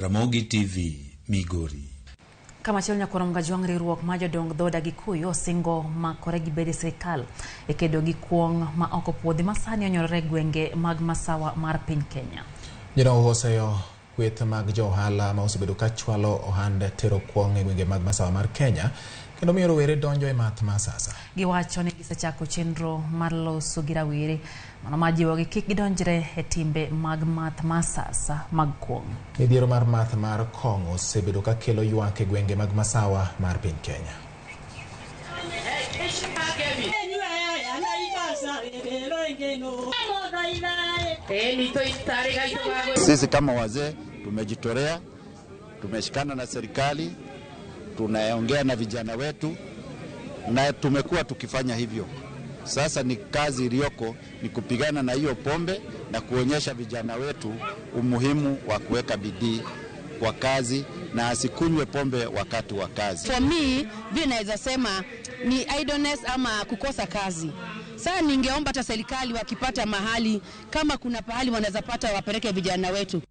Ramogi TV, Migori. Kama chelnya kwa mgajwang riruok majodong dhoda Gikuyu singo makore gi bede sirikal ekedo gi kuong ma oko puodhi masani onyorore gwenge mag masawa mar piny Kenya. Jino hoseyo kweth mag johala ma osebedo ka chwalo ohande tero kuong e gwenge mag masawa mar Kenya kendo miyo rowere donjo e math masasa. Giwacho ni gisechako chenro mar loso gi rawere mano majiwogi kik gidonjre e timbe mag math masasa mag kuong. Midhiero mar math mar kong'o osebedo ka kelo ywak e gwenge mag masawa mar piny Kenya. Sisi kama wazee tumejitolea, tumeshikana na serikali, tunaongea na vijana wetu na tumekuwa tukifanya hivyo. Sasa ni kazi iliyoko ni kupigana na hiyo pombe na kuonyesha vijana wetu umuhimu wa kuweka bidii kwa kazi na asikunywe pombe wakati wa kazi. For me, vile naweza sema ni idleness ama kukosa kazi. Sasa ningeomba hata serikali wakipata mahali kama kuna pahali wanaweza pata wapeleke vijana wetu.